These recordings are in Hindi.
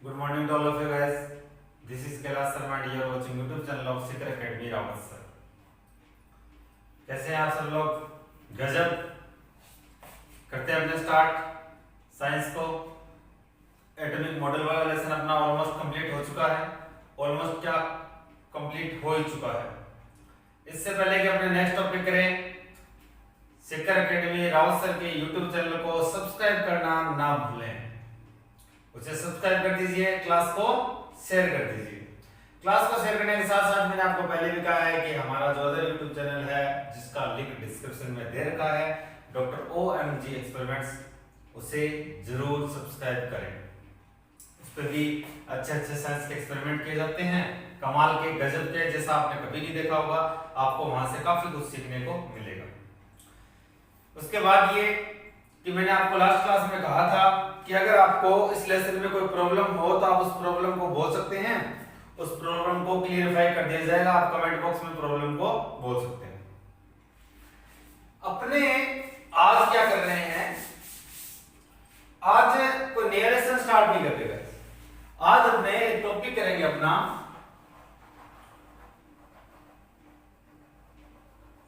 Good morning to all of you guys. This is Kailash Sharma and you are watching YouTube channel of Shikhar Academy Rawat sir. कैसे हैं आप सब लोग? गजब। करते हैं अपने स्टार्ट साइंस को। एटॉमिक मॉडल वाला लेसन अपना ऑलमोस्ट कंप्लीट हो चुका है। ऑलमोस्ट क्या कंप्लीट हो ही चुका है। इससे पहले कि अपने नेक्स्ट टॉपिक करें, शिखर एकेडमी रावत सर के YouTube चैनल को सब्सक्राइब करना ना भूलें। उसे सब्सक्राइब कर दीजिए, क्लास को शेयर कर दीजिए। क्लास को शेयर करने के साथ साथ मैंने आपको पहले भी कहा है कि हमारा जो अदर यूट्यूब चैनल है जिसका लिंक डिस्क्रिप्शन में दे रखा है, डॉक्टर OMG एक्सपेरिमेंट्स, उसे जरूर सब्सक्राइब करें। उस पर भी अच्छे अच्छे साइंस के एक्सपेरिमेंट किए जाते हैं, कमाल के, गजब के, जैसा आपने कभी नहीं देखा होगा। आपको वहां से काफी कुछ सीखने को मिलेगा। उसके बाद ये कि मैंने आपको लास्ट क्लास में कहा था कि अगर आपको इस लेसन में कोई प्रॉब्लम हो तो आप उस प्रॉब्लम को बोल सकते हैं, उस प्रॉब्लम को क्लियरिफाई कर दिया जाएगा। आप कमेंट बॉक्स में प्रॉब्लम को बोल सकते हैं। अपने आज क्या कर रहे हैं, आज कोई नया लेसन स्टार्ट नहीं कर देगा। आज अपने टॉपिक करेंगे अपना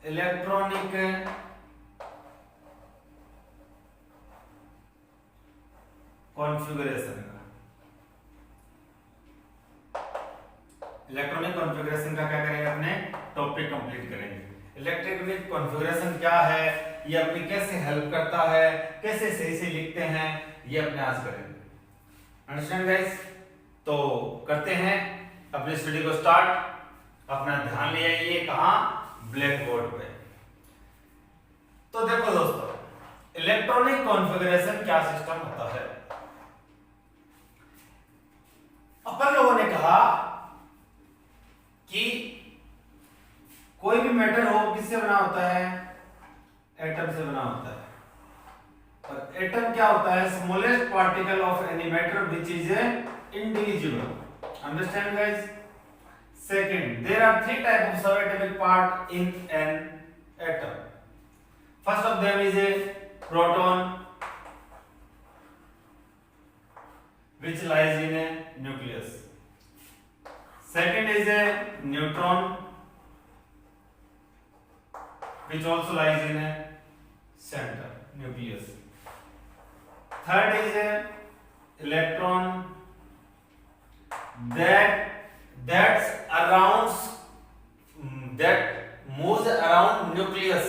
इलेक्ट्रॉनिक कॉन्फ़िगरेशन का। इलेक्ट्रॉनिक कॉन्फ़िगरेशन का क्या करेंगे, अपने टॉपिक कंप्लीट करेंगे। इलेक्ट्रॉनिक कॉन्फ़िगरेशन क्या है, ये अपनी कैसे हेल्प करता है, कैसे सही से लिखते हैं, ये अपने आज करेंगे। Understand guys? तो करते हैं अपनी स्टडी को स्टार्ट। अपना ध्यान ले आइए कहां, ब्लैक बोर्ड पे। तो देखो दोस्तों, इलेक्ट्रॉनिक कॉन्फ़िगरेशन क्या सिस्टम होता है। अपन लोगों ने कहा कि कोई भी मैटर हो किससे बना होता है, एटम से बना होता है। और एटम क्या होता है, smallest particle of any matter which is individual. Understand guys? Second, there are three type of subatomic part in an atom. First of them is a proton which lies in a nucleus. Second is a neutron which also lies in a center nucleus. Third is a electron that moves around nucleus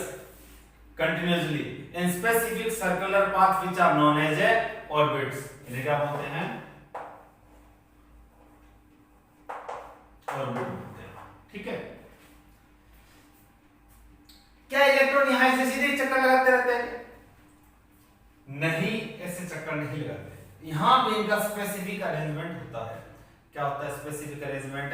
continuously in specific circular path which are known as a orbits. इन्हें क्या बोलते हैं, ऑर्बिट बोलते हैं। ठीक है? क्या इलेक्ट्रॉन यहां से सीधे चक्कर लगाते रहते हैं? नहीं, ऐसे चक्कर नहीं लगाते। यहां पे इनका स्पेसिफिक अरेंजमेंट होता है। क्या होता है? स्पेसिफिक अरेंजमेंट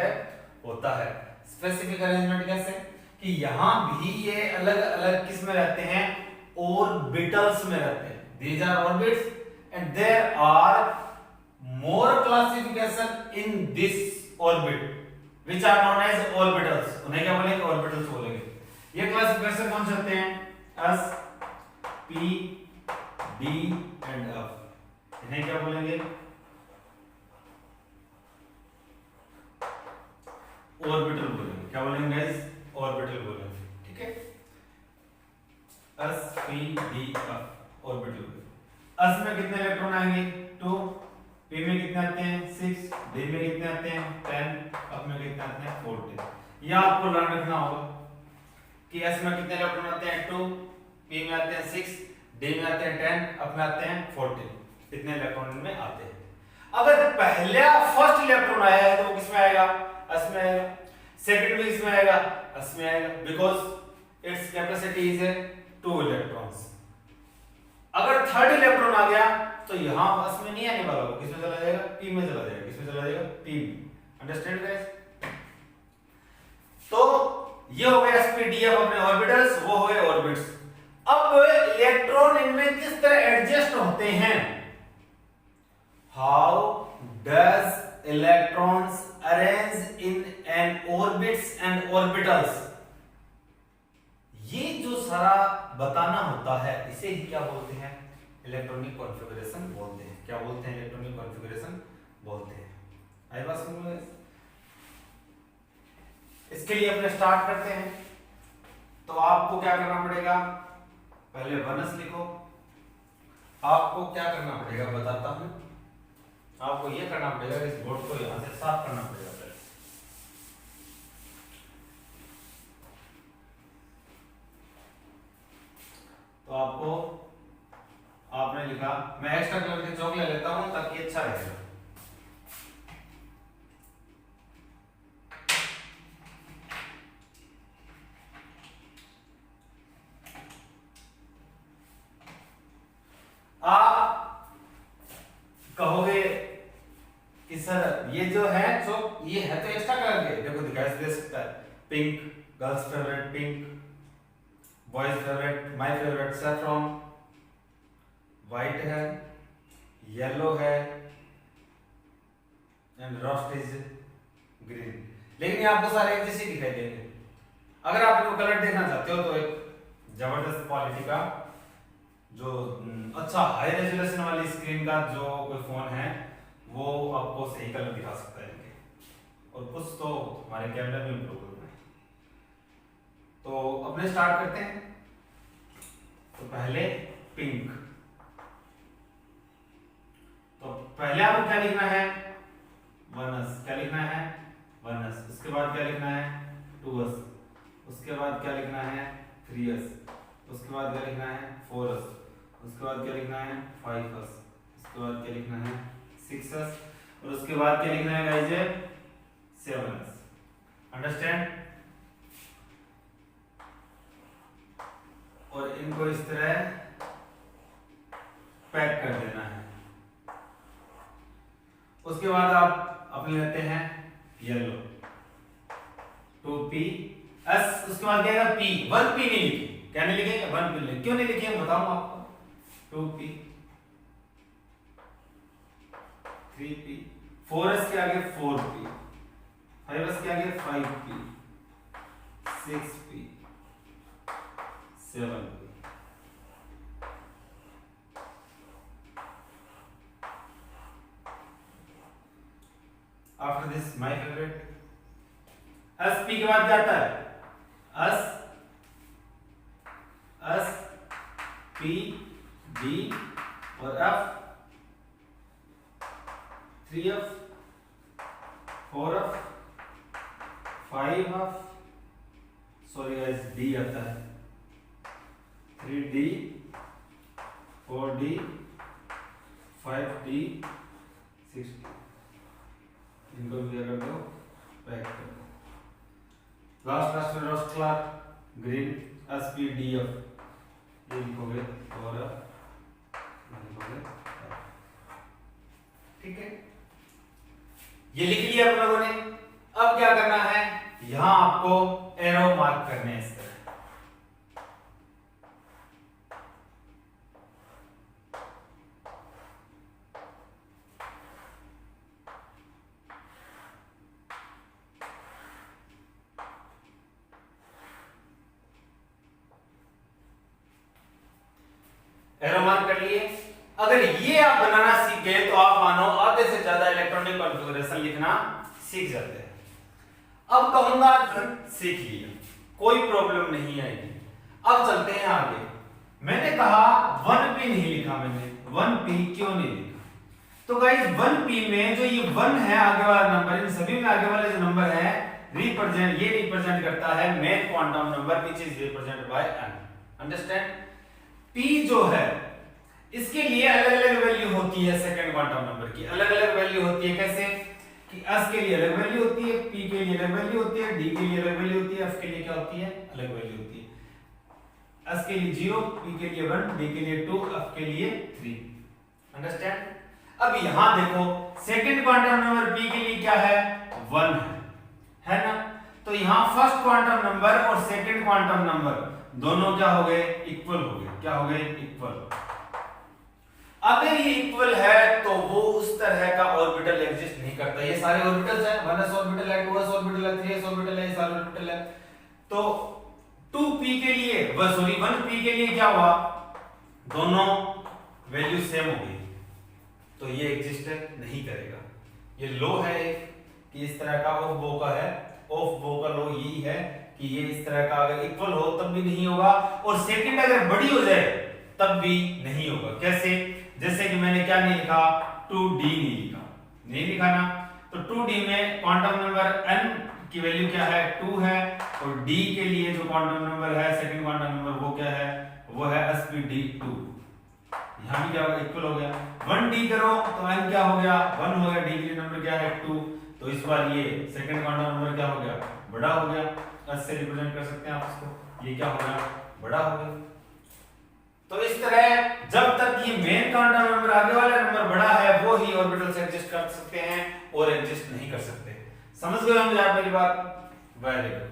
होता है। स्पेसिफिक अरेंजमेंट कैसे कि यहां भी ये अलग अलग किस में रहते हैं, ऑर्बिटल्स में रहते हैं। These are orbits and there are more classification in this orbit which are known as orbitals. उन्हें क्या बोलेंगे? orbitals बोलेंगे। ये क्लासिफिकेशन कौन से होते हैं? S, P, D and F। इन्हें क्या बोलेंगे? ऑर्बिटल बोलेंगे। क्या बोलेंगे गाइस? ऑर्बिटल बोलेंगे। ठीक है? S, P, D, F orbital. S में कितने इलेक्ट्रॉन आएंगे? 2। P में कितने आते हैं? 6। D में कितने आते हैं? 10। F में कितने आते हैं? 14। यह आपको ध्यान रखना होगा कि S में कितने इलेक्ट्रॉन आते हैं? 2। P में आते हैं 6। D में आते हैं 10। F में आते हैं 14। इतने इलेक्ट्रॉन में आते हैं। अगर पहला फर्स्ट इलेक्ट्रॉन आया है तो वो किसमें आएगा? S में आएगा। सेकंड में किसमें आएगा? S में आएगा, because its capacity is 2 electrons. अगर थर्ड इलेक्ट्रॉन आ गया तो यहां बस में नहीं आने वाला, वो किसमें चला जाएगा? P में चला जाएगा। किसमें चला जाएगा? P में। Understand guys? तो ये हो गया SPDF अपने ऑर्बिटल्स, वो हो गए ऑर्बिट्स। अब इलेक्ट्रॉन इनमें किस तरह एडजस्ट होते हैं? How does electrons arrange in an orbits and orbitals. ये जो सारा बताना होता है इसे ही क्या बोलते हैं? इलेक्ट्रॉनिक कॉन्फ़िगरेशन बोलते हैं। क्या बोलते हैं? इलेक्ट्रॉनिक कॉन्फ़िगरेशन बोलते हैं। आई बात समझ में? इसके लिए अपने स्टार्ट करते हैं। तो आपको क्या करना पड़ेगा, पहले वनस लिखो। आपको क्या करना पड़ेगा बताता हूं। आपको ये करना पड़ेगा, इस बोर्ड को यहां से साफ करना पड़ेगा पहले। तो आपको, आपने लिखा, मैं एक्स्ट्रा कलर के चौक ले लेता हूं ताकि अच्छा रहेगा। आप कहोगे कि सर ये जो है चौक, ये है तो एक्स्ट्रा कलर के, देखो दिखाई दे सकता है, pink, girls favourite pink, boys favourite, my favourite saffron, white है, येलो है एंड रस्ट इज ग्रीन। लेकिन ये आपको सारे एक जैसे दिखाई देंगे। अगर आप इनको कलर देखना चाहते हो तो एक जबरदस्त क्वालिटी का जो अच्छा हाई रेजोल्यूशन वाली स्क्रीन का जो कोई फोन है वो आपको सही कलर दिखा सकता है इनके, और कुछ तो हमारे कैमरे में इम्प्रूव है। तो अपने स्टार्ट करते हैं। तो पहले पिंक, तो पहले आपको क्या लिखना है, वनस। क्या लिखना है, वनस। उसके बाद क्या लिखना है, टूअस। उसके बाद क्या लिखना है, थ्रीअस। उसके बाद क्या लिखना है, फोरस। उसके बाद क्या लिखना है, फाइवस। उसके बाद क्या लिखना है, सिक्सस। और उसके बाद क्या लिखना है गाइस, सेवनस। अंडरस्टैंड? और इनको इस तरह पैक कर देना है। उसके बाद आप अपने लेते हैं येलो, 2p s। उसके बाद क्या है, p, 1p नहीं लिखे। क्या नहीं लिखे, 1p लिखे। क्यों नहीं लिखे मैं बताऊंगा आपको। 2p, 3p, 4s के आगे 4p, 5s के आगे 5p, 6p, 7p। After this my favourite, S P के बाद क्या आता है, एस, एस पी डी और F, 3f, 4f, 5f, sorry guys D आता है, 3d, 4d, 5d, 6d। इनको भी कर दो, पैक कर दो। लास्ट में रोस्ट क्लार ग्रीन, SPDF ये लिखोगे और लिखोगे, ठीक है। ये लिख लिया आप लोगों ने। अब क्या करना है, यहां आपको एरो मार्क करने हैं इस तरह। एरो मार्क कर लिए। अगर ये आप बनाना सीख गए तो आप मानो आधे से ज्यादा इलेक्ट्रॉनिक कॉन्फ़िगरेशन लिखना सीख जाते हैं। अब कहूंगा सीख लिया, कोई प्रॉब्लम नहीं आएगी। अब चलते हैं आगे। मैंने कहा 1p नहीं लिखा, मैंने 1p क्यों नहीं लिखा? तो गाइस 1p में जो ये 1 है आगे वाला नंबर, इन सभी में आगे वाले जो नंबर है रिप्रेजेंट, ये रिप्रेजेंट करता है main quantum number which is represented by n। Understand? p जो है इसके लिए अलग अलग वैल्यू होती है, सेकंड क्वांटम नंबर की अलग अलग वैल्यू होती है। कैसे कि s के लिए अलग वैल्यू होती है, p के लिए अलग वैल्यू होती है, d के लिए अलग वैल्यू होती है, f के लिए क्या होती है, अलग वैल्यू होती है। s के लिए 0, p के लिए 1, d के लिए 2, f के लिए 3। अंडरस्टैंड? अब यहां देखो सेकंड क्वांटम नंबर p के लिए क्या है, 1 है ना। तो यहां फर्स्ट क्वांटम नंबर और सेकंड क्वांटम नंबर दोनों क्या हो गए, इक्वल हो गए। क्या हो गए, इक्वल। अगर ये इक्वल है तो वो उस तरह का ऑर्बिटल एग्जिस्ट नहीं करता। ये सारे ऑर्बिटल्स हैं, 1s ऑर्बिटल है, 2s ऑर्बिटल है, 3s ऑर्बिटल है, ये सारे ऑर्बिटल है। तो 2p के लिए, सॉरी 1p के लिए क्या हुआ, दोनों वैल्यू सेम हो गई, तो ये एग्जिस्ट नहीं करेगा। ये लो है कि इस तरह का ऑफ बो का है, ऑफ बो का लो यही है कि ये इस तरह का अगर इक्वल हो तब भी नहीं होगा, और सेकंड अगर बड़ी हो जाए तब भी नहीं होगा। कैसे? जैसे कि मैंने क्या नहीं लिखा, 2d नहीं लिखा ना, तो 2d में क्वांटम नंबर n की वैल्यू क्या है, 2 है, और d के लिए जो क्वांटम नंबर है, सेकंड क्वांटम नंबर वो क्या है, वो है sp_d2। यहां भी क्या होगा, इक्वल हो गया। 1d करो तो n क्या हो गया, 1 हो गया, d के लिए नंबर क्या है, 2, तो इस बार ये सेकंड क्वांटम नंबर क्या हो गया, बड़ा हो गया, s से रिप्रेजेंट कर सकते हैं आप इसको, ये क्या हो गया, बड़ा हो गया। तो इस तरह जब तक ये मेन क्वांटम नंबर आगे वाला नंबर बड़ा है वो ही ऑर्बिटल से एग्जिस्ट कर सकते हैं और एग्जिस्ट नहीं कर सकते। समझ गए होंगे आप मेरी बात? Very good.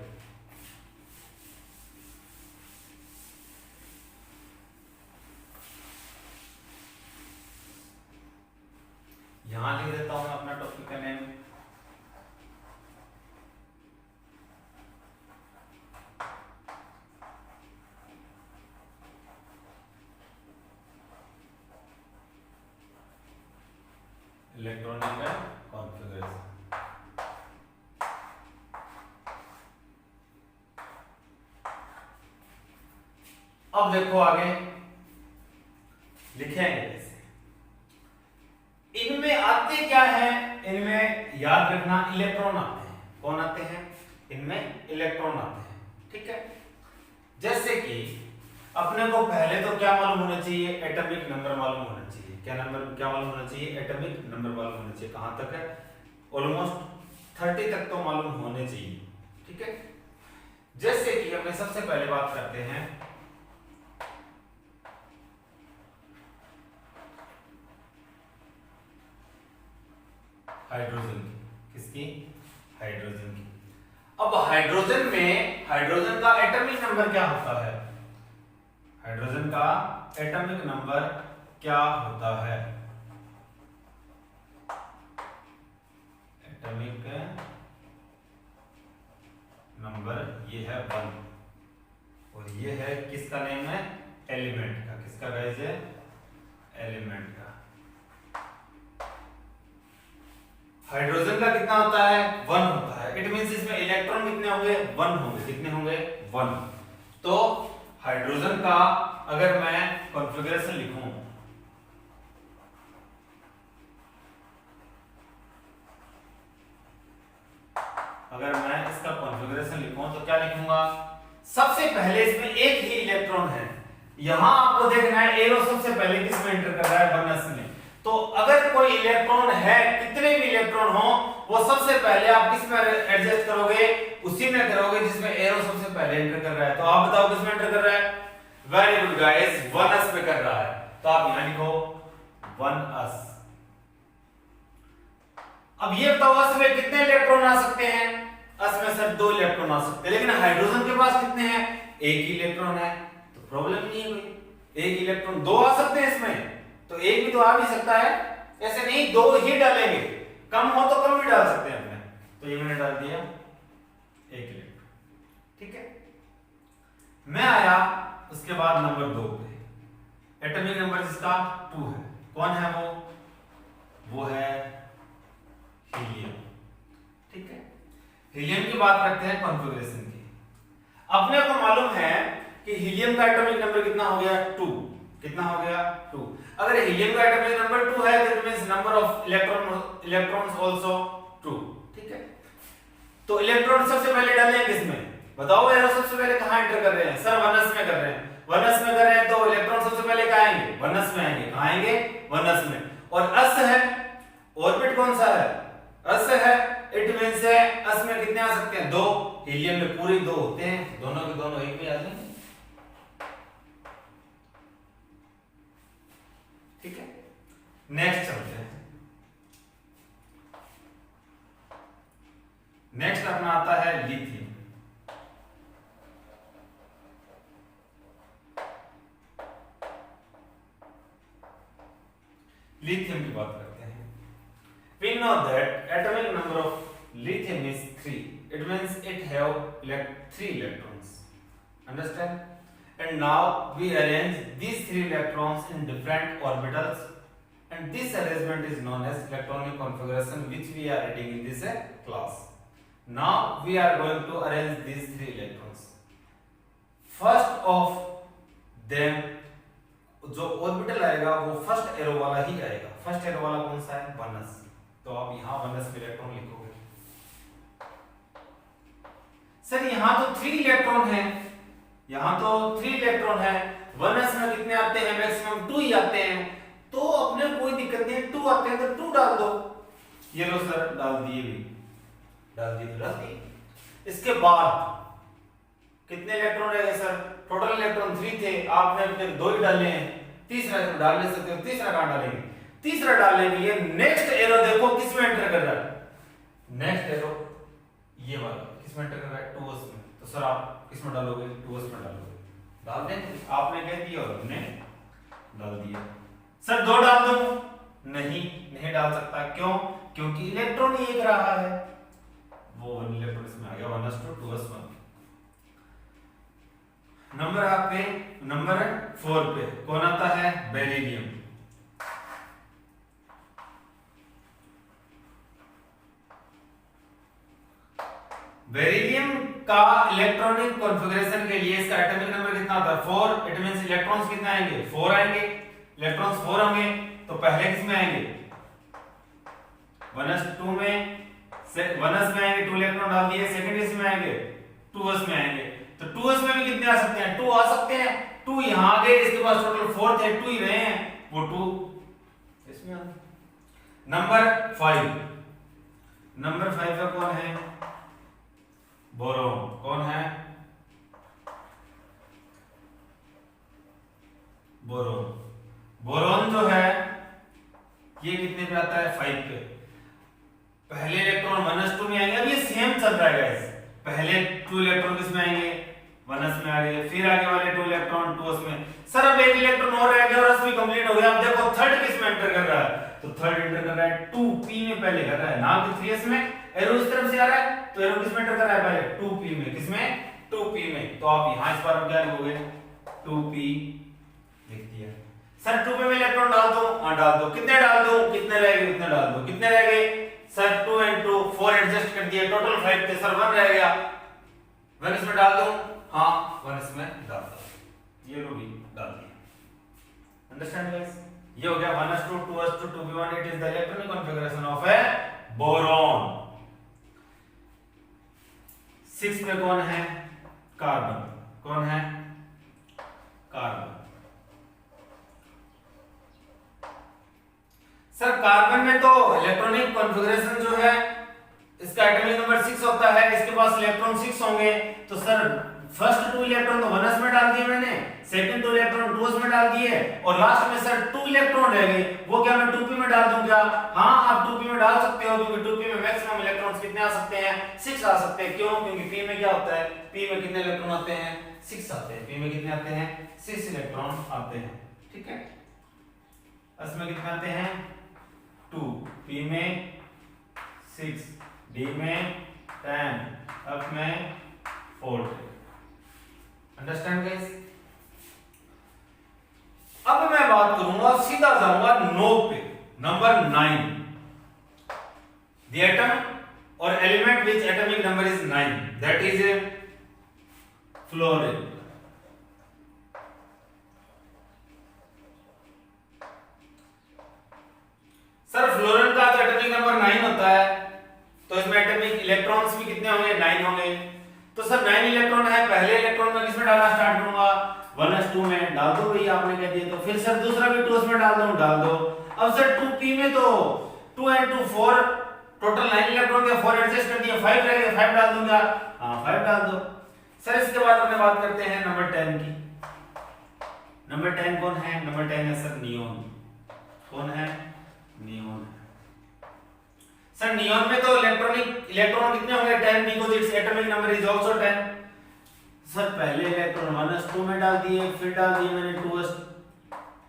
यहां लिख देता हूं अपना टॉपिक का नेम, इलेक्ट्रॉनिक कॉन्फ़िगरेशन। अब देखो आगे लिखेंगे कैसे। इनमें आते क्या है, इनमें याद रखना इलेक्ट्रॉन आते हैं। कौन आते हैं? इनमें इलेक्ट्रॉन आते हैं, ठीक है। जैसे कि अपने को पहले तो क्या मालूम होना चाहिए, एटॉमिक नंबर मालूम होना चाहिए। क्या मालूम होना चाहिए, एटॉमिक नंबर मालूम होना चाहिए। कहां तक है, ऑलमोस्ट 30 तक तो मालूम होने चाहिए, ठीक है। जैसे कि अपने सबसे पहले बात करते हैं हाइड्रोजन की। किसकी? हाइड्रोजन की। अब हाइड्रोजन का एटॉमिक नंबर क्या होता है, हाइड्रोजन का एटॉमिक नंबर क्या होता है, एटॉमिक नंबर ये है 1, और ये है किसका नेम है, एलिमेंट का। किसका गाइस है, एलिमेंट का। हाइड्रोजन का कितना होता है, 1 होता है। इट मींस इसमें इलेक्ट्रॉन कितने होंगे, 1 होंगे। कितने होंगे, 1। तो हाइड्रोजन का अगर मैं कॉन्फ़िगरेशन लिखूं, अगर मैं इसका कॉन्फ़िगरेशन लिखूं तो क्या लिखूंगा, सबसे पहले इसमें एक ही इलेक्ट्रॉन है। यहां आपको देखना है एरो सबसे पहले किस में एंटर कर रहा है, 1s में। तो अगर कोई इलेक्ट्रॉन है, कितने भी इलेक्ट्रॉन हो, वो सबसे पहले आप किस में एडजस्ट करोगे, उसी में करोगे जिसमें एरो सबसे पहले एंटर कर रहा है। तो आप बताओ किस में एंटर कर रहा है, वेरी गुड गाइस, 1s में कर रहा है। तो आप यहां लिखो 1s। अब ये बताओ s में कितने इलेक्ट्रॉन आ सकते हैं, s में सिर्फ 2 इलेक्ट्रॉन आ सकते हैं, लेकिन हाइड्रोजन के पास कितने हैं, एक ही इलेक्ट्रॉन है, तो प्रॉब्लम नहीं है कोई। एक इलेक्ट्रॉन 2 आ सकते हैं इसमें, तो एक भी तो आ भी सकता है, ऐसे नहीं 2 ही डालेंगे, कम हो तो कम भी डाल सकते हैं अपने। तो ये मैंने डाल दिया 1 इलेक्ट्रॉन, ठीक है। मैं आया उसके बाद नंबर 2 पे, एटॉमिक नंबर जिसका 2 है। कौन है वो है हीलियम, ठीक है। हीलियम की बात करते हैं कॉन्फ़िगरेशन की। अपने को मालूम है कि हीलियम का एटॉमिक नंबर कितना हो गया, 2। कितना हो गया, 2। अगर हीलियम का एटॉमिक नंबर 2 है तो it means number of electrons also 2, ठीक है। तो इलेक्ट्रॉन सबसे पहले डालेंगे किसमें, बताओ एरो सबसे पहले कहां एंटर कर रहे हैं, सर 1s में कर रहे हैं। 1s में कर रहे हैं तो इलेक्ट्रॉन सबसे पहले कहां आएंगे, 1s में आएंगे। कहां आएंगे, 1s में। और s है, ऑर्बिट कौन सा है, s है, इट मींस है s में कितने आ सकते हैं, 2। हीलियम में पूरे 2 होते हैं, दोनों के दोनों एक में आ जाएंगे, ठीक है। नेक्स्ट चलते हैं। नेक्स्ट अपना आता है लिथियम। लिथियम की बात करते हैं। We know that atomic number of lithium is 3. It means it have 3 electrons. Understand? And now we arrange these 3 electrons in different orbitals and this arrangement is known as electronic configuration, which we are reading in this class. Now we are going to arrange these 3 electrons. First of them, जो ऑर्बिटल आएगा वो फर्स्ट एरो वाला ही आएगा। फर्स्ट एरो वाला कौन सा है? 1s। तो आप यहाँ 1s में इलेक्ट्रॉन लिखोगे। सर यहाँ तो 3 इलेक्ट्रॉन है, यहाँ तो 3 इलेक्ट्रॉन है, 1s में कितने आते हैं? मैक्सिमम 2 ही आते हैं, तो अपने कोई दिक्कत नहीं, 2 आते हैं तो 2 डाल दो। ये लो सर, डाल दिए भी, डाल दिए। इसके बाद कितने इलेक्ट्रॉन रह गए सर? टोटल इलेक्ट्रॉन 3 थे, आपने अपने 2 ही डाले हैं, तीसरा तो डाल नहीं सकते हो। तीसरा कहां डालेंगे? तीसरा डालने के लिए नेक्स्ट एरो देखो किस में एंटर कर रहा है। नेक्स्ट एरो ये वाला किस में एंटर कर रहा है? 2s में। तो सर आप किस में डालोगे? 2s में डालोगे। डाल देंगे, आपने कह दिया और हमने डाल दिया। सर 2 डाल दूं? नहीं डाल सकता। क्यों? क्योंकि इलेक्ट्रॉन ही एक रहा है, वो 1 इलेक्ट्रॉन इसमें आ गया, 1s to 2s 1। नंबर आपके नंबर 4 पे कौन आता है? बेरिलियम। बेरिलियम का इलेक्ट्रॉनिक कॉन्फ़िगरेशन के लिए इसका एटॉमिक नंबर कितना आता है? 4। इट मींस इलेक्ट्रॉन्स कितने आएंगे? 4 आएंगे। इलेक्ट्रॉन्स 4 होंगे तो पहले किस में आएंगे? 1s 2 में, 1s में आएंगे, 2 इलेक्ट्रॉन डाल दिए। सेकंड इसमें आएंगे, 2s में आएंगे। तो 2s में भी कितने आ सकते हैं? 2 आ सकते हैं। 2 यहां आ गए, इसके पास टोटल 4 थे, 2 ही रहे हैं, वो 2 इसमें आ गए। नंबर 5, नंबर 5 का कौन है? बोरोन। कौन है? बोरोन। बोरोन जो है ये कितने पे आता है? 5 पे। पहले इलेक्ट्रॉन 1s 2 में आएंगे। अब ये सेम चल रहा है गाइस, पहले 2 इलेक्ट्रॉन किस में आएंगे? 1s में आ गए, फिर आगे वाले 2 इलेक्ट्रॉन 2s में। सर अब 1 इलेक्ट्रॉन और रह गया और s भी कंप्लीट हो गया। अब देखो थर्ड किस में एंटर कर रहा है? तो थर्ड एंटर कर रहा है 2p में, पहले कर रहा है ना कि 3s में। एरो इस तरफ से आ रहा है तो एरो किस में एंटर कर रहा है? पहले 2p में। किस में? 2p में। तो आप यहां इस बार क्या लिखोगे? 2p लिख दिया। सर 2p में इलेक्ट्रॉन डाल दो? हां डाल दो। कितने डाल दो? कितने रह गए उतने डाल दो। कितने रह गए सर? 2 and 2 4 एडजस्ट कर दिए, टोटल 5 थे सर, 1 रह गया। 1 इसमें डाल दूं? हां 1 इसमें डाल दो। ये लो भी डाल दिया। Understand guys? ये हो गया 1s to 2s to 2p1। It is the electronic configuration of A boron. 6 पे कौन है? कार्बन। कौन है? कार्बन। सर कार्बन में तो इलेक्ट्रॉनिक कॉन्फ़िगरेशन जो है इसका एटॉमिक नंबर 6 होता है, इसके पास इलेक्ट्रॉन 6 होंगे। तो सर फर्स्ट 2 इलेक्ट्रॉन तो 1s में डाल दिए मैंने, सेकंड 2 इलेक्ट्रॉन 2s में डाल दिए, और लास्ट में सर 2 इलेक्ट्रॉन रह गए, वो क्या मैं 2p में डाल दूं क्या? हां आप 2p में डाल सकते हो, क्योंकि 2p में मैक्सिमम इलेक्ट्रॉन्स कितने आ सकते हैं? 6 आ सकते हैं। क्यों? क्योंकि p में क्या होता है? p में कितने इलेक्ट्रॉन आते हैं? 6 आते हैं। p में कितने आते हैं? 6 इलेक्ट्रॉन आते हैं। ठीक है, s में कितने आते हैं? 2, p में 6, d में 10, f में 4। Understand guys? अब मैं बात करूंगा, सीधा जाऊंगा 9 पे, नंबर 9। द एटम और element which atomic number is 9, that is a fluorine. Sir fluorine का तो एटॉमिक नंबर 9 होता है, तो इसमें एटॉमिक इलेक्ट्रॉन्स भी कितने होंगे? 9 होंगे। तो सर 9 इलेक्ट्रॉन है, पहले इलेक्ट्रॉन में किसमें डालना स्टार्ट करूंगा? 1s 2 में डाल दो भैया, आपने कह दिया। तो फिर सर दूसरा भी 2s में डाल दो, डाल दो। अब सर 2p में तो 2 and 2 4, टोटल 9 इलेक्ट्रॉन के 4 एडजस्ट कर दिए, 5 रह गए, 5 डाल दूंगा। हां 5 डाल दो। सर इसके बाद अपने बात करते हैं नंबर 10 की। नंबर 10 कौन है? नंबर 10 है सर नियोन। कौन है? नियोन। सर नियोन में तो इलेक्ट्रॉन कितने होंगे? 10, because its atomic number is also 10। Sir पहले इलेक्ट्रॉन 1s 2 में डाल दिए, फिर डाल दिए मैंने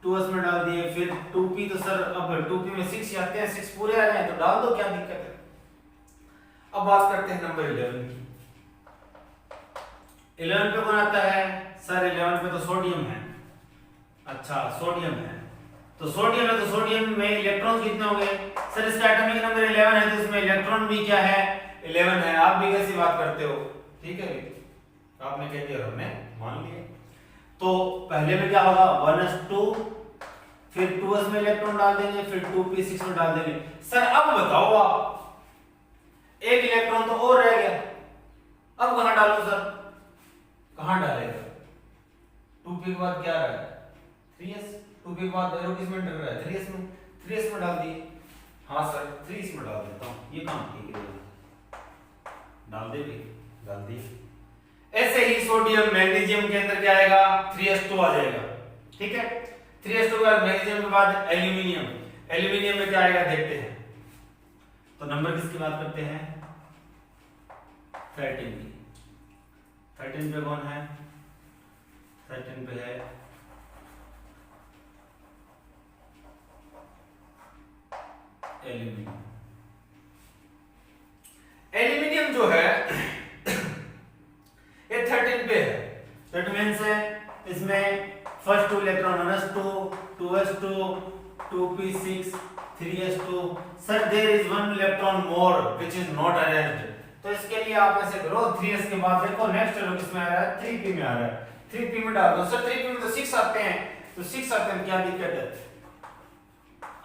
2s में डाल दिए, फिर 2p। तो सर अब 2p में 6 आते हैं, 6 पूरे आ जाए तो डाल दो, क्या दिक्कत है? अब बात करते हैं नंबर 11 की। 11 पे कौन आता है? सर 11 पे तो सोडियम है। अच्छा सोडियम है, तो सोडियम है तो सोडियम में इलेक्ट्रॉन कितने हो गए सर, इसका एटॉमिक नंबर 11 है तो इसमें इलेक्ट्रॉन भी क्या है 11 है। आप भी कैसी बात करते हो, ठीक है आपने कह दिया हमने मान लिया। तो पहले में क्या होगा 1s2, फिर 2s में इलेक्ट्रॉन डाल देंगे, फिर 2p6 में डाल देंगे। सर अब बताओ आप एक इलेक्ट्रॉन तो और रह गया, अब कहां डालूं सर, कहां डालेगा 2p के बाद क्या रहा है 3s, 2p के बाद एरो किस में एंटर कर रहा है 3s में, 3s में डाल दिए। हाँ सर 3s में डाल देता हूं, ये काम ठीक है डाल दे भी डाल दिए। ऐसे ही सोडियम मैग्नीशियम के अंदर क्या आएगा 3s2 आ जाएगा, ठीक है 3s2 के बाद मैग्नीशियम के बाद एल्यूमिनियम, एल्यूमिनियम में क्या आएगा देखते हैं। तो नंबर किसकी बात करते हैं 13 की, 13 पे कौन है 13 पे है एल्यूमिनियम। एल्यूमिनियम जो है ये 13 पे है, दैट मींस इसमें first two electron 1s2, 2s2, 2p6, 3s2। Sir there is one electron more which is not arranged, तो इसके लिए आप ऐसे करो 3s के बाद देखो नेक्स्ट एरो किसमें आ रहा है 3p में आ रहा है, 3p में डाल दो। सर 3p में तो 6 आते हैं, तो 6 आते हैं क्या दिक्कत है,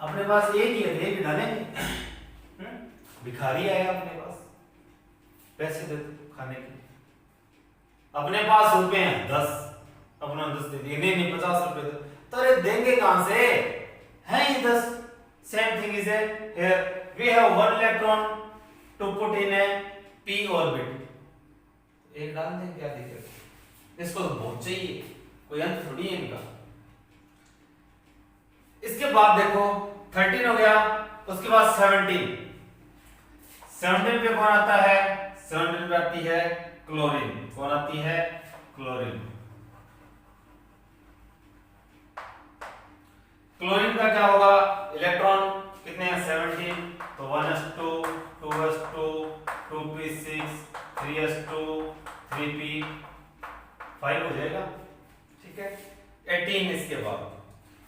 अपने पास एक ही है एक डालेंगे। भिखारी आया अपने पास पैसे दे खाने के, अपने पास रुपए हैं 10, अपना 10 दे दिए, नहीं 50 रुपए दो, तो अरे देंगे कहां से है ये 10। Same thing is here we have one electron to put in a p orbit, एक डाल दें क्या दिक्कत, इसको तो बहुत चाहिए, कोई अंत थोड़ी है इनका। इसके बाद देखो 13 हो गया, उसके बाद 17, 17 पे कौन आता है 17 पे आती है क्लोरीन, कौन आती है क्लोरीन। क्लोरीन का क्या होगा इलेक्ट्रॉन कितने हैं 17, तो 1s2, 2s2, 2p6, 3s2, 3p5 हो जाएगा, ठीक है 18 इसके बाद।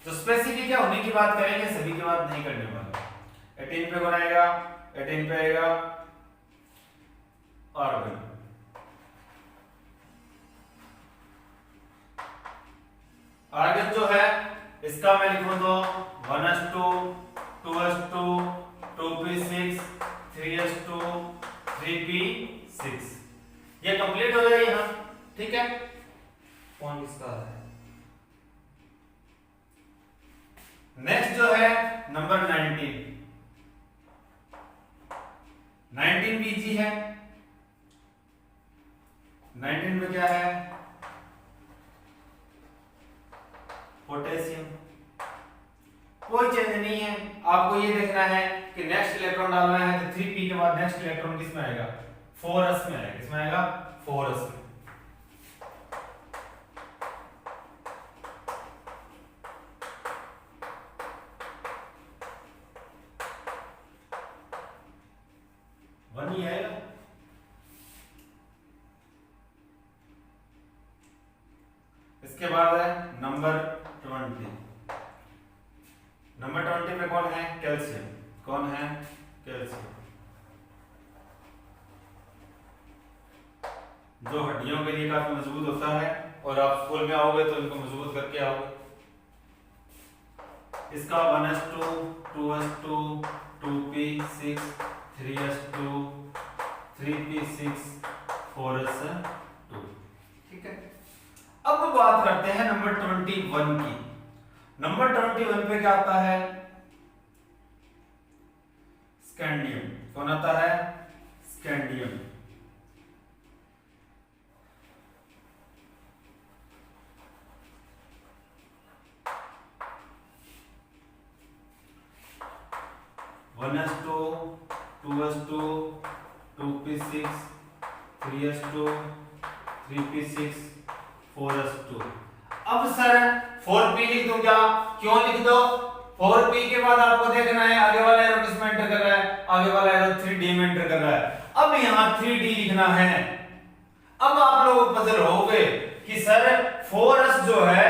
तो स्पेसिफिक क्या होने की बात करेंगे, सभी की बात नहीं करने वाले। 18 पे कौन आएगा 18 पे आएगा आर्गन, आर्गन जो है इसका मैं लिखूं तो 1s2, 2s2, 2p6, 3s2, 3p6, ये कंप्लीट हो जाएगी हाँ, ठीक है। कौन इसका है नेक्स्ट जो है नंबर 19, 19 भी इजी है। 19 में क्या है पोटेशियम, कोई चेंज नहीं है, आपको ये देखना है कि नेक्स्ट इलेक्ट्रॉन डालना है तो 3p के बाद नेक्स्ट इलेक्ट्रॉन किस में आएगा 4s में आएगा, किसमें आएगा 4s में। वन ही आएगा। इसके बाद है नंबर 20, नंबर 20 में कौन है कैल्शियम, कौन है कैल्शियम, जो हड्डियों के लिए काफी मजबूत होता है और आप स्कूल में आओगे तो इनको मजबूत करके आओगे। इसका 1s2, 2s2, 2p6, 3s2, 3p6, 4s2, ठीक है। अब बात करते हैं नंबर 21 की। नंबर 21 पे क्या आता है स्कैंडियम, कौन आता है scandium. One S to, 2s2, 2p6, 3s2, 3p6, 4s2। अब सर 4p लिख दूं क्या, क्यों लिख दो 4p के बाद आपको देखना है आगे वाला एरो किस में एंटर कर रहा है, आगे वाला एरो 3d में एंटर कर रहा है। अब यहां 3d लिखना है। अब आप लोग पजल होगे कि सर 4s जो है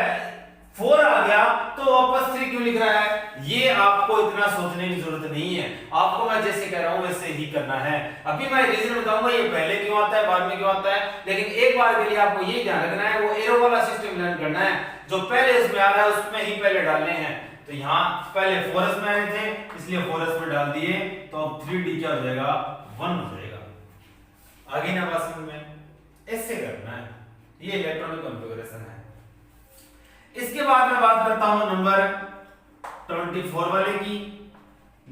4 आ गया तो वापस 3 क्यों लिख रहा है? ये आपको इतना सोचने की जरूरत नहीं है, आपको मैं जैसे कह रहा हूं वैसे ही करना है। अभी मैं रीजन बताऊंगा ये पहले क्यों आता है बाद में क्यों आता है, लेकिन एक बार के लिए आपको ये ध्यान रखना है, वो एरो वाला सिस्टम लर्न करना है, जो पहले उसमें आ रहा है उसमें ही पहले डालने हैं। तो यहाँ पहले 4s में आए थे इसलिए 4s में डाल दिए, तो अब 3d क्या हो जाएगा? 1 हो जाएगा। आगे ना बात समझ में? ऐसे करना है, ये इलेक्ट्रॉनिक कॉन्फ़िगरेशन है। इसके बाद मैं बात करता हूं नंबर 24 वाले की,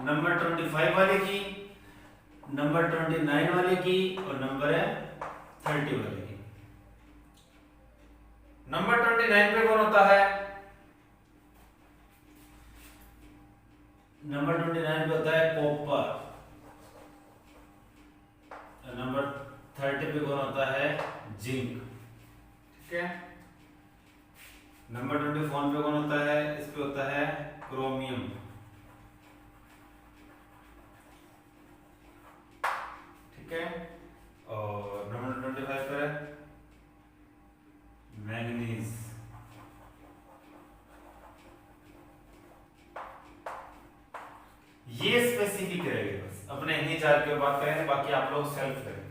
नंबर 25 वाले की, नंबर 29 वाले की और नंबर 30 वाले की। नंबर 29 पे कौन होता है? नंबर 29 पे होता है कॉपर। नंबर 30 पे कौन होता है? जिंक। ठीक है। नंबर 24 पे कौन होता है? इस पे होता है क्रोमियम। ठीक है। और नंबर 25 पे मैंगनीज। ये स्पेसिफिक रहेगा, बस अपने इन्हीं चार की बात करेंगे, बाकी आप लोग सेल्फ करेंगे।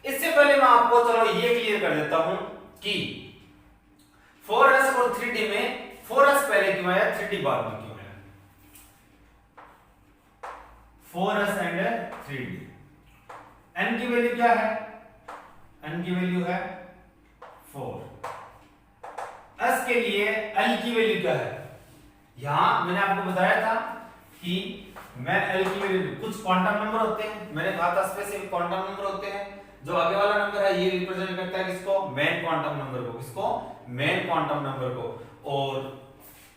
इससे पहले मैं आपको चलो ये क्लियर कर देता हूं कि 4s और 3d में 4s पहले क्यों आया, 3d बाद में क्यों आया? 4s and 3d। n की वैल्यू क्या है? n की वैल्यू है 4। s के लिए l की वैल्यू क्या है? यहां मैंने आपको बताया था कि मैं l की वैल्यू, कुछ क्वांटम नंबर होते हैं, मैंने कहा था स्पेसिफिक क्वांटम नंबर होते हैं, जो आगे वाला नंबर है ये रिप्रेजेंट करता है किसको? मेन क्वांटम नंबर को। किसको? मेन क्वांटम नंबर को। और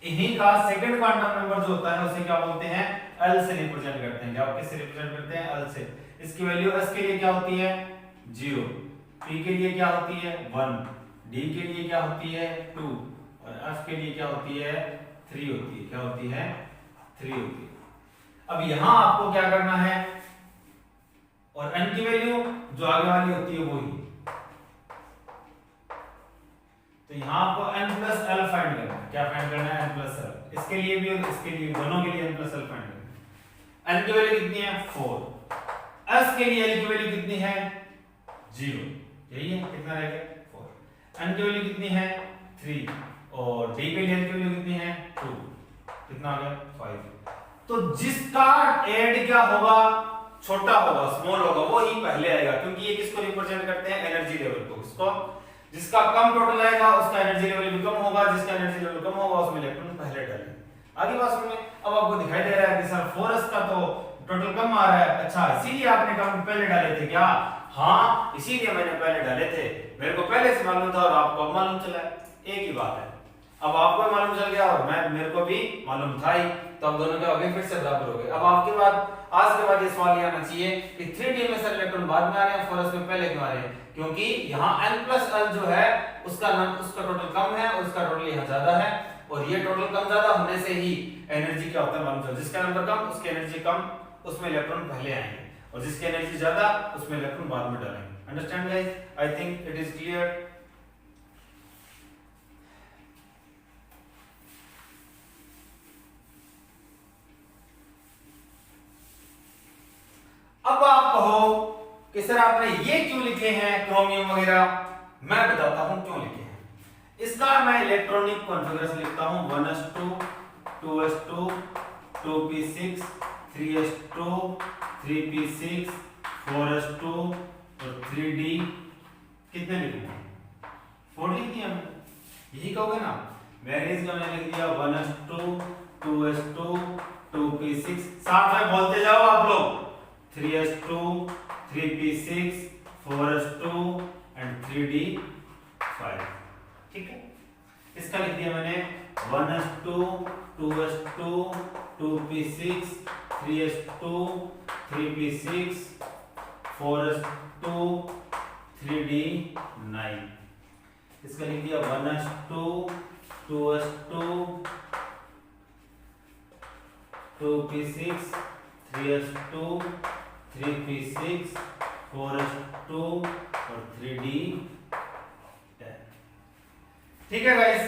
इन्हीं का सेकंड क्वांटम नंबर जो होता है उसे क्या बोलते हैं? l से रिप्रेजेंट करते हैं। क्या किससे रिप्रेजेंट करते हैं? l से। इसकी वैल्यू s के लिए क्या होती है? 0, p के लिए क्या होती है? 1, d के लिए क्या होती है? 2 और f के लिए क्या होती है? 3 होती है। क्या होती है? 3 होती है। अब यहां आपको क्या करना है? और n की वैल्यू जो आगे वाली होती है वो ही, तो यहां आपको n प्लस l फाइंड करना है। क्या फाइंड करना है? n plus l। इसके लिए भी और इसके लिए, दोनों के लिए n प्लस l फाइंड करना है। n की वैल्यू कितनी है? 4। s के लिए l की वैल्यू कितनी है? 0। यही है, कितना रह गया? 4। n की वैल्यू कितनी है? 3 और d के लिए l की वैल्यू कितनी है? 2। कितना आ गया? 5। तो जिसका ऐड क्या होगा? छोटा होगा, स्मॉल होगा, वो ही पहले आएगा, क्योंकि ये किसको रिप्रेजेंट करते हैं? एनर्जी लेवल को। किसको? जिसका कम टोटल आएगा उसका एनर्जी लेवल भी कम होगा, जिसका एनर्जी लेवल कम होगा उसमें इलेक्ट्रॉन पहले डालेंगे। आगे बात सुनिए। अब आपको दिखाई दे रहा है कि सर 4s का तो टोटल कम आ रहा है। अच्छा, इसीलिए आपने कम पहले डाले थे क्या? हाँ, इसीलिए मैंने पहले डाले थे, मेरे को पहले से मालूम था और आपको अब मालूम चला है। एक ही बात है, अब आपको मालूम चल गया और मेरे को भी मालूम था ही, तो अब दोनों के आगे फिर से बराबर हो गए। अब आपके बाद आज के बाद ये सवाल ये आना चाहिए कि 3d में सर इलेक्ट्रॉन बाद में आ रहे हैं, 4s में पहले क्यों आ रहे हैं? क्योंकि यहाँ n प्लस l जो है उसका टोटल कम है और उसका टोटल यहाँ ज्यादा है, और ये टोटल कम ज्यादा होने से ही एनर्जी क्या होता है मालूम चल। जिसका नंबर कम उसकी एनर्जी कम, उसमें इलेक्ट्रॉन पहले आएंगे, और जिसकी एनर्जी ज्यादा उसमें इलेक्ट्रॉन बाद में डालेंगे। Understand guys? I think it is clear. अब आप कहो कि सर आपने ये क्यों लिखे हैं क्रोमियम वगैरह? मैं बताता हूं क्यों लिखे हैं। इसका मैं इलेक्ट्रॉनिक कॉन्फ़िगरेशन लिखता हूं 1s2 2s2 2p6 3s2 3p6 4s2 और 3d। कितने लिखूंगा? 4 लिख दिया मैंने, यही कहोगे ना। मैंगनीज का मैंने लिख दिया 1s2 2s2 2p6। साथ में बोलते जाओ आप लोग, 3s2 3p6 4s2 and 3d5। ठीक है, इसका लिख दिया मैंने 1s2 2s2 2p6 3s2 3p6 4s2 3d9। इसका लिख दिया 1s2 2s2 2p6 3s2 3p6 4s2 और 3d10। ठीक है गाइस,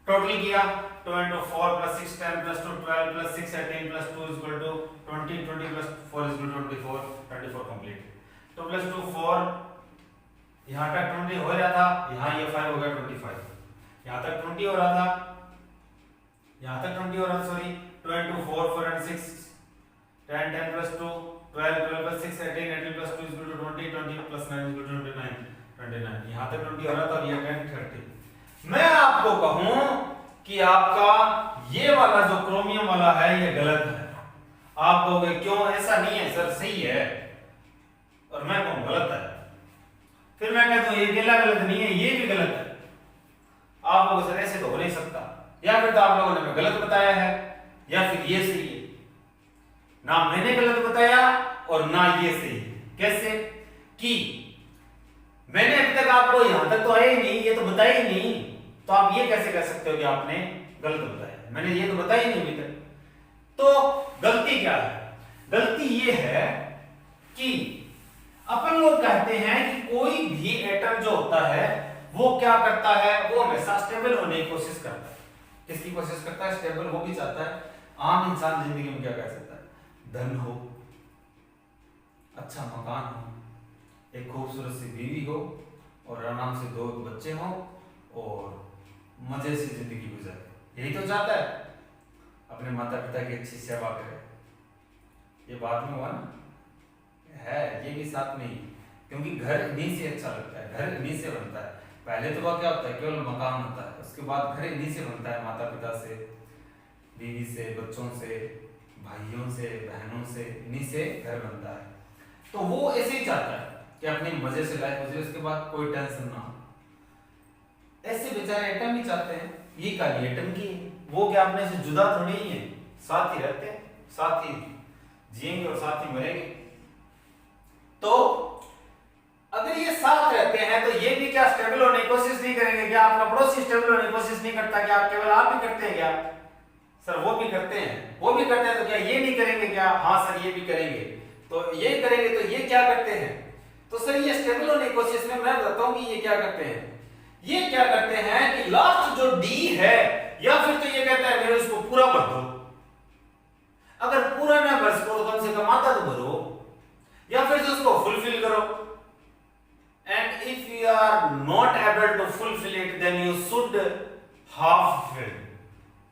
टोटल किया 2 into 4 plus 6 10 plus 2 12 plus 6 18 plus 2 is equal to 20 20 plus 4 is equal to 24 24 complete 2 plus 2 4 यहाँ तक 20 हो रहा था, यहाँ ये 5 हो गया 25, यहाँ तक 20 हो रहा था, यहाँ तक 20 हो रहा था, sorry 2 into 4 4 and 6 10 10 plus 2 12 12 plus 6 18 18 plus 2 is equal to 20 20 plus 9 is equal to 29 29 यहाँ तक 20 हो रहा था और ये 10 30। मैं आपको कहूँ कि आपका ये वाला जो क्रोमियम वाला है ये गलत है, आप कहोगे क्यों, ऐसा नहीं है सर, सही है, और मैं कहूँ गलत है, फिर मैं कहता हूँ ये अकेला गलत नहीं है, ये भी गलत है। आप लोगों से ऐसे तो हो नहीं सकता, या फिर तो आप लोगों ने हमें गलत बताया है या फिर ये सही है, ना मैंने गलत बताया और ना ये सही है। कैसे कि मैंने अभी तक आपको यहां तक तो आया ही नहीं, ये तो बताया ही नहीं, तो आप ये कैसे कह सकते हो कि आपने गलत बताया, मैंने ये तो बताया ही नहीं अभी तक। तो गलती क्या है, गलती ये है कि अपन लोग कहते हैं कि कोई भी एटम जो होता है वो क्या करता है, वो हमेशा स्टेबल होने की कोशिश करता है। किसकी कोशिश करता है, स्टेबल वो भी चाहता है। आम इंसान जिंदगी में क्या कह सकता है, धन हो, अच्छा मकान हो, एक खूबसूरत सी बीवी हो और आराम से 2 बच्चे हो और मजे से जिंदगी गुजारे, यही तो चाहता है, अपने माता पिता की अच्छी सेवा करे। ये बात में हुआ ना है, ये भी साथ में ही, क्योंकि घर इन्हीं से अच्छा लगता है, घर इन्हीं से बनता है। पहले तो वह क्या होता है, केवल मकान होता है, उसके बाद घर इन्हीं से बनता है, माता पिता से, बीवी से, बच्चों से, भाइयों से, बहनों से, इन्हीं से घर बनता है। तो वो ऐसे ही चाहता है कि अपने मजे से लाइफ गुजरे, उसके बाद कोई टेंशन ना हो। ऐसे बेचारे एटम ही चाहते हैं, ये काली एटम की, वो क्या अपने से जुदा थोड़ी ही है, साथ ही रहते हैं, साथ ही जिएंगे और साथ ही मरेंगे। तो अगर ये साथ रहते हैं तो ये भी क्या स्टेबल होने की कोशिश नहीं करेंगे क्या? आपका पड़ोसी स्टेबल होने की कोशिश नहीं करता क्या? केवल आप ही करते हैं क्या? सर वो भी करते हैं, वो भी करते हैं, तो क्या ये नहीं करेंगे क्या? हाँ सर ये भी करेंगे, तो ये करेंगे, तो ये क्या करते हैं? तो सर ये स्टेबल होने की कोशिश में मैं बताता हूं कि ये क्या करते हैं। ये क्या करते हैं कि लास्ट जो डी है, या फिर तो ये कहता है मेरे इसको पूरा भर दो, अगर पूरा ना भर सको तो कम से कम आधा तो भरो, या फिर जो उसको फुलफिल करो। And if you are not able to fulfil it then you should half fill,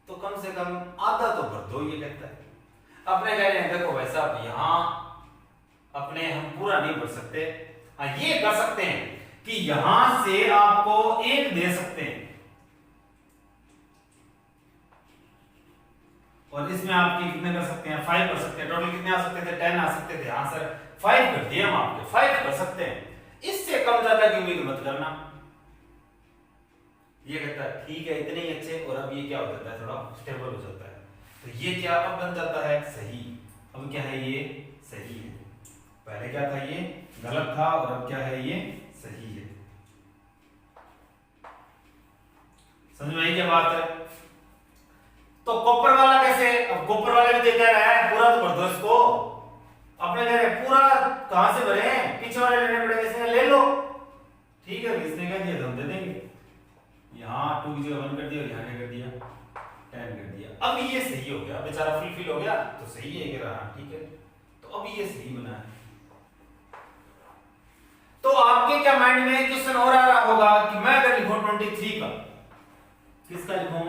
तो कम से कम आधा तो भर दो, ये कहता है। अपने कह रहे हैं देखो भाई साहब यहां अपने हम पूरा नहीं भर सकते, हाँ ये कर सकते हैं कि यहां से आपको 1 दे सकते हैं और इसमें आपके कितने कर सकते हैं, 5 कर सकते हैं। टोटल कितने आ सकते थे, 10 आ सकते थे। हाँ सर 5 कर दिए हम आपके, 5 कर सकते हैं, इससे कम ज्यादा की उम्मीद मत करना। ये कहता है ठीक है इतने ही अच्छे, और अब ये क्या हो जाता है, थोड़ा स्टेबल हो जाता है, तो ये क्या अब बन जाता है सही। अब क्या है, ये सही है। पहले क्या था, ये गलत था, और अब क्या है, ये सही है। समझ में आई क्या बात है? तो कॉपर वाला कैसे, अब कॉपर वाला भी कह रहा है पूरा तो भर दो इसको, अपने कह रहे पूरा कहां से भरे, पीछे वाले लेने पड़ेंगे, इसने ले लो, ठीक है इसने कह दिया तो हम दे देंगे। यहाँ 2 की जगह 1 कर दिया और यहाँ कर दिया 10 कर दिया। अब ये सही हो गया, बेचारा फुलफिल हो गया, तो सही है कह रहा, ठीक है, तो अब ये सही बना है। तो आपके क्या माइंड में क्वेश्चन और आ रहा होगा कि मैं अगर लिखूं 23 का, किसका लिखूं,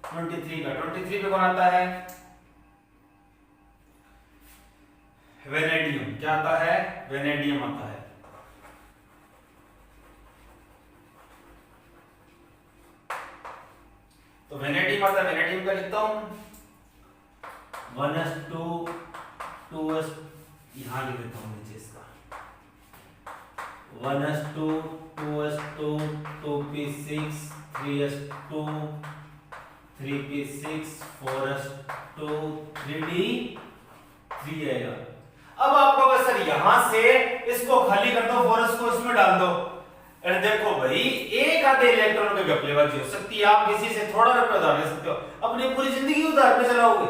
23 का, 23 पे कौन आता है, वेनेडियम। क्या आता है, वेनेडियम आता है। तो वेनेडियम आता है, वेनेडियम का लिखता हूं 1s2 2s, यहां लिख देता हूं नीचे इसका 1s2 2s2 2p6 3s2 3p6 4s2 3d3 आएगा। अब आपको बस सर यहां से इसको खाली कर दो, 4s को इसमें डाल दो। अरे देखो भाई एक आधे इलेक्ट्रॉन पे गपलेबाजी हो सकती है, आप किसी से थोड़ा रुपया उधार ले सकते हो, अपनी पूरी जिंदगी उधार पे चलाओगे,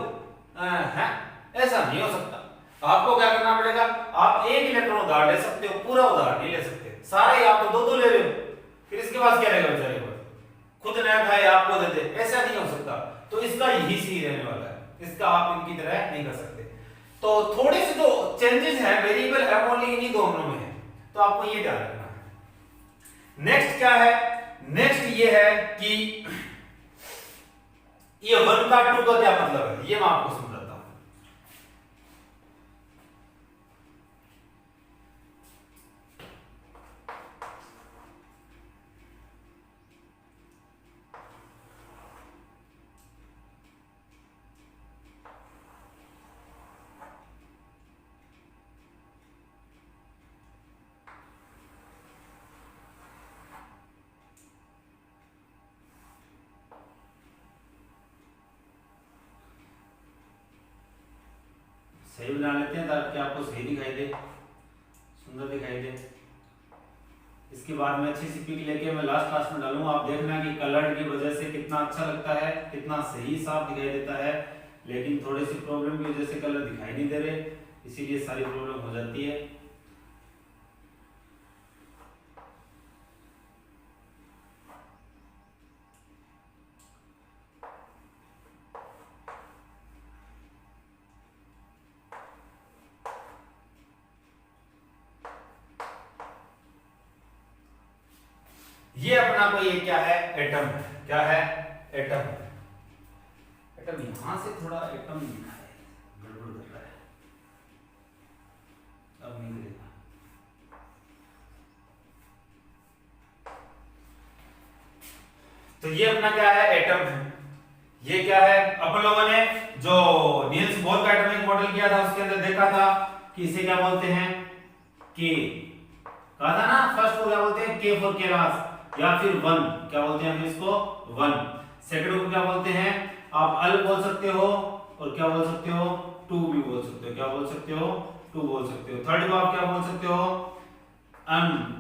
ऐसा नहीं हो सकता। आपको क्या करना पड़ेगा, आप एक इलेक्ट्रॉन उधार ले सकते हो, पूरा उधार नहीं ले सकते, सारे आप तो 2-2 ले रहे हो, फिर इसके पास क्या रहेगा बेचारे को, खुद नया खाए आपको दे दे, ऐसा नहीं हो सकता। तो इसका यही सी रहने वाला है, इसका आप इनकी तरह नहीं कर सकते। तो थोड़े से जो चेंजेस हैं वेरिएबल है वो ओनली इन्हीं दोनों में है, तो आपको ये ध्यान रखना है। नेक्स्ट क्या है, नेक्स्ट ये है कि ये 1 का 2 का क्या मतलब है, ये मैं आपको समझाता हूं। सही बना लेते हैं ताकि आपको सही दिखाई दे, सुंदर दिखाई दे। इसके बाद में अच्छी सी पिक लेके मैं लास्ट क्लास में डालूंगा, आप देखना कि कलर की वजह से कितना अच्छा लगता है, कितना सही साफ दिखाई देता है। लेकिन थोड़ी सी प्रॉब्लम की वजह से कलर दिखाई नहीं दे रहे, इसीलिए सारी प्रॉब्लम हो जाती है। ये अपना को ये क्या है, एटम है। क्या है, एटम है। एटम यहां से थोड़ा एटम लिखा है, गड़बड़ कर रहा है, अब नहीं लिखा। तो ये अपना क्या है, एटम है। ये क्या है, अपन लोगों ने जो नील्स बोर का एटॉमिक मॉडल किया था उसके अंदर देखा था कि इसे क्या बोलते हैं, के कहा था ना, फर्स्ट को क्या बोलते हैं, के फॉर केरास, या फिर 1 क्या बोलते हैं हम इसको, 1। सेकंड को क्या बोलते हैं, आप अल बोल सकते हो और क्या बोल सकते हो, 2 भी बोल सकते हो। क्या बोल सकते हो, 2 बोल सकते हो। थर्ड को आप क्या बोल सकते हो,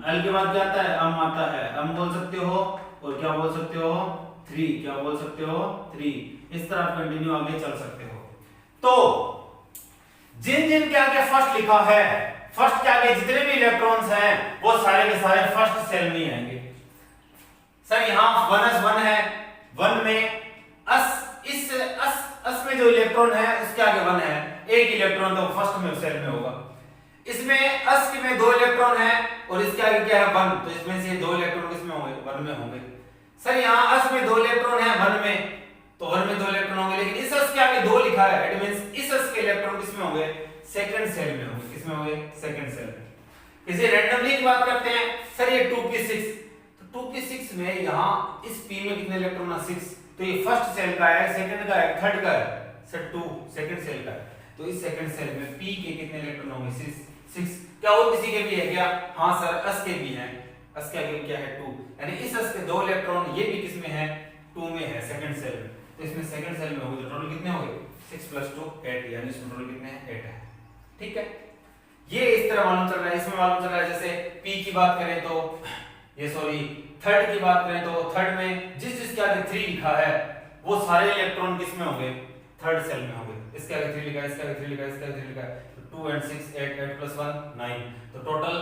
अल के बाद क्या आता है, आता है, बोल सकते हो। और क्या बोल सकते हो, 3। क्या बोल सकते हो, 3। इस तरह कंटिन्यू आगे चल सकते हो। तो जिन जिन के आगे फर्स्ट लिखा है, फर्स्ट के आगे जितने भी इलेक्ट्रॉन्स हैं वो सारे के सारे फर्स्ट सेल में आएंगे। सर यहाँ 1s1 है, 1 में अस में जो इलेक्ट्रॉन है उसके आगे 1 है, एक इलेक्ट्रॉन तो फर्स्ट में सेल में होगा। इसमें अस में 2 इलेक्ट्रॉन है और इसके आगे क्या है, 1, तो इसमें से 2 इलेक्ट्रॉन किसमें होंगे, 1 में होंगे। सर यहाँ अस में 2 इलेक्ट्रॉन है 1 में, तो 1 में 2 इलेक्ट्रॉन होंगे, लेकिन इस अस के आगे 2 लिखा है, इट मींस इस अस के इलेक्ट्रॉन किसमें होंगे, सेकंड सेल में होंगे। किसमें होंगे, सेकंड सेल में। इसे रैंडमली की बात करते हैं, सर ये 2p6, तो 2p6 में यहाँ इस p में कितने इलेक्ट्रॉन है, 6, तो ये फर्स्ट सेल का है, सेकंड का है, थर्ड का है, सर 2 सेकंड सेल का है। तो इस सेकंड सेल में p के कितने इलेक्ट्रॉन होंगे, 6। क्या और किसी के भी है क्या, हाँ सर अस के भी हैं, अस के आगे क्या है, 2, यानी इस अस के 2 इलेक्ट्रॉन ये भी किसमें है, 2 में है, सेकंड सेल में। तो इसमें सेकंड सेल में होंगे तो टोटल कितने होंगे, 6 + 2 8, यानी इसमें टोटल कितने हैं, 8 है। ठीक है, ये इस तरह मालूम चल रहा है। इसमें मालूम चल रहा है जैसे p की बात करें तो ये सॉरी थर्ड की बात करें तो थर्ड में जिस जिसके आगे 3 लिखा है वो सारे इलेक्ट्रॉन किसमें होंगे, थर्ड सेल में होंगे। इसके आगे 3 लिखा है, इसके आगे 3 लिखा है, इसके आगे 3 लिखा है, तो 2 and 6 8, 8 + 1 9। तो टोटल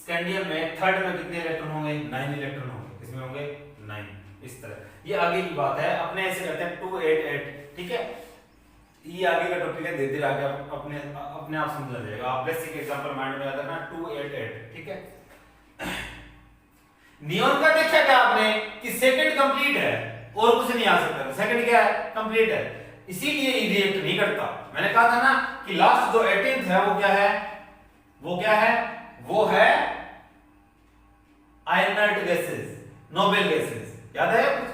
स्कैंडियम में थर्ड में कितने इलेक्ट्रॉन होंगे, 9 इलेक्ट्रॉन होंगे। किसमें होंगे, 9। इस तरह ये आगे की बात है, अपने ऐसे करते हैं 2 8 8। ठीक है, ये आगे का टॉपिक है, धीरे धीरे आगे अपने आप समझ आ जाएगा। आप बेसिक एग्जांपल माइंड में याद रखना, 2 8 8। ठीक है, नियॉन का देखा क्या आपने कि सेकंड कंप्लीट है और कुछ नहीं आ सकता, सेकंड क्या है, कंप्लीट है, इसीलिए ये रिएक्ट नहीं करता। मैंने कहा था ना कि लास्ट जो 18th है वो क्या है, वो क्या है, वो है आयनर्ट गैसेस, नोबल गैसेस। याद है कुछ,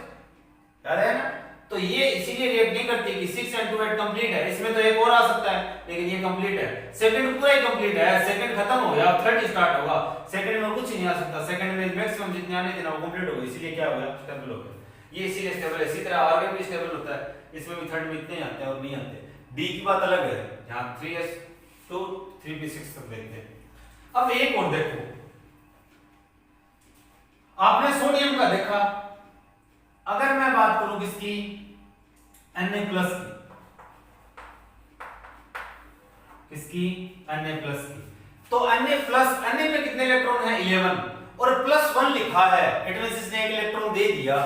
याद है ना। तो ये इसीलिए रिएक्ट नहीं करती कि 6 and 2 8 कंप्लीट है, इसमें तो एक और आ सकता है लेकिन ये कंप्लीट है। सेकंड पूरा ही कंप्लीट है, सेकंड खत्म हो गया, अब थर्ड स्टार्ट होगा, सेकंड में कुछ नहीं आ सकता, सेकंड में मैक्सिमम जितने आने थे ना वो कंप्लीट हो गए, इसीलिए क्या हो गया, स्टेबल हो गया। ये इसीलिए स्टेबल है। इसी तरह आर्गन भी स्टेबल होता है, इसमें भी थर्ड में इतने आते हैं और नहीं आते। डी की बात अलग है, यहां 3s2 3p6 तक देखते हैं। अब एक और देखो, आपने सोडियम का देखा, अगर मैं बात करूं किसकी, Na+ की, किसकी, Na+ की, तो Na+ Na में कितने इलेक्ट्रॉन है, 11, और +1 लिखा है, इट मींस इसने एक इलेक्ट्रॉन दे दिया।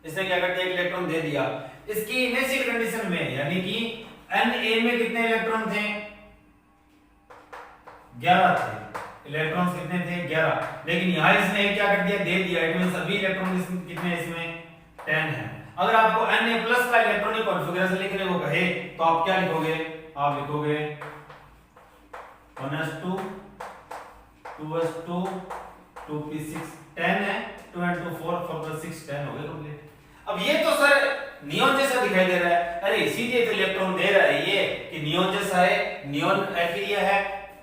इसने क्या कर दिया, एक इलेक्ट्रॉन दे दिया। इसकी इनिशियल कंडीशन में यानी कि Na में कितने इलेक्ट्रॉन थे, 11 थे। इलेक्ट्रॉन्स कितने थे, 11। लेकिन यहां इसने क्या कर दिया, दे दिया, इट मींस अभी इलेक्ट्रॉन कितने इसमें 10 है। अगर आपको Na+ का इलेक्ट्रॉनिक कॉन्फ़िगरेशन लिखने को कहे तो आप क्या लिखोगे, आप लिखोगे 1s2 2s2 2p6 10 है, 2 and 2 4 4 plus 6 10 हो गए कंप्लीट। अब ये तो सर नियॉन जैसा दिखाई दे रहा है, अरे इसीलिए तो इलेक्ट्रॉन दे रहा है ये कि नियॉन जैसा है, नियॉन एक्टिव है,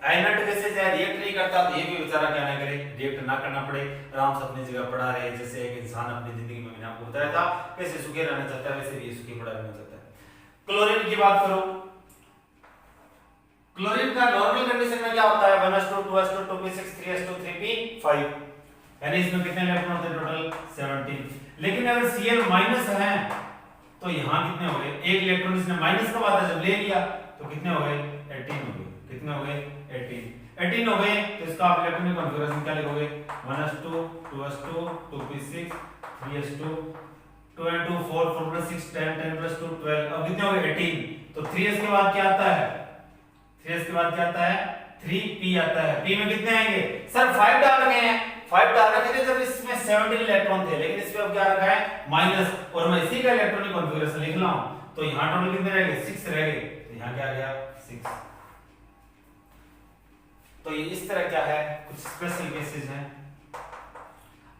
आयनट बेसिस है, रिएक्ट नहीं करता, तो ये भी बेचारा क्या ना करे, रिएक्ट ना करना पड़े, आराम से अपनी जगह पड़ा रहे। जैसे एक इंसान अपनी जिंदगी में, मैंने आपको बताया था कैसे सुखी रहना चाहता है, वैसे भी ये सुखी पड़ा रहना चाहता है। क्लोरीन की बात करो, क्लोरीन का नॉर्मल कंडीशन में क्या होता है, 1s2 2s2 2p6 3s2 3p5, यानी इसमें कितने इलेक्ट्रॉन होते हैं, टोटल 17। लेकिन अगर Cl- है तो यहां कितने हो गए, एक इलेक्ट्रॉन इसने माइनस का बात जब ले लिया तो कितने हो गए, 18 हो गए। कितने हो गए, 18 हो गए। तो इसका आप इलेक्ट्रॉनिक कॉन्फ़िगरेशन क्या लिखोगे, 1s2 2s2 2p6 3s2 2 and 2 4 4 plus 6 10 10 plus 2 12। अब कितने हो गए, 18। तो 3s के बाद क्या आता है, 3s के बाद क्या आता है, 3p आता है। p में कितने आएंगे, सर 5 डाल रखे हैं, 5 डाल रखे थे जब इसमें 17 इलेक्ट्रॉन थे, लेकिन इसमें अब क्या रखा है, माइनस, और मैं इसी का इलेक्ट्रॉनिक कॉन्फ़िगरेशन लिख रहा हूं। तो यहां टोटल कितने रह गए, 6 रह गए, तो यहां क्या आ गया, 6। तो ये इस तरह क्या है, कुछ स्पेशल केसेस हैं।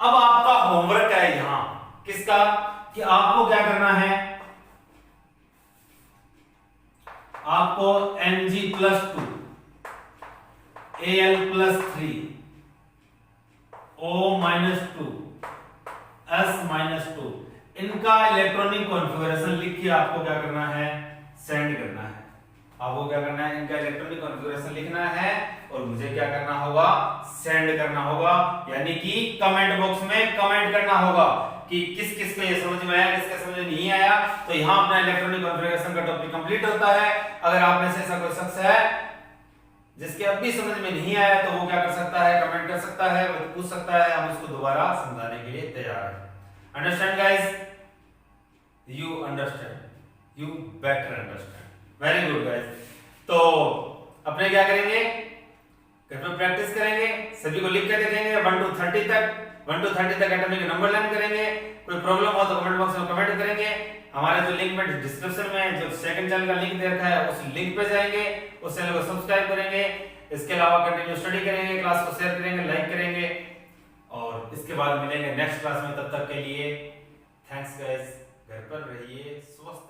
अब आपका होमवर्क है यहां किसका, कि आपको क्या करना है, आपको Mg+2 Al+3 O-2 S-2 इनका इलेक्ट्रॉनिक कॉन्फ़िगरेशन लिख के आपको क्या करना है, सेंड करना है। आपको क्या करना है, इनका इलेक्ट्रॉनिक कॉन्फ़िगरेशन लिखना है और मुझे क्या करना होगा, सेंड करना होगा, यानी कि कमेंट बॉक्स में कमेंट करना होगा कि किस किस को ये समझ में आया, किसके समझ में नहीं आया। तो यहां अपना इलेक्ट्रॉनिक कॉन्फ़िगरेशन का टॉपिक कंप्लीट होता है। अगर आप में से ऐसा कोई शख्स है जिसके अब भी समझ में नहीं आया तो वो क्या कर सकता है, कमेंट कर सकता है, वो पूछ सकता है, हम उसको दोबारा समझाने के लिए तैयार हैं। Understand guys, you understand, you better understand, very good guys. तो अपने क्या करेंगे, घर में प्रैक्टिस करेंगे, सभी को लिख के देखेंगे 1 to 30 तक, 1 to 30 तक एटॉमिक नंबर लर्न करेंगे। कोई प्रॉब्लम हो तो कमेंट बॉक्स में कमेंट करेंगे। हमारे जो लिंक में डिस्क्रिप्शन में जो सेकंड चैनल का लिंक दे रखा है उस लिंक पे जाएंगे, उस चैनल को सब्सक्राइब करेंगे। इसके अलावा कंटिन्यू स्टडी करेंगे, क्लास को शेयर करेंगे, लाइक करेंगे और इसके बाद मिलेंगे नेक्स्ट क्लास में। तब तक के लिए थैंक्स गाइस, घर पर रहिए, स्वस्थ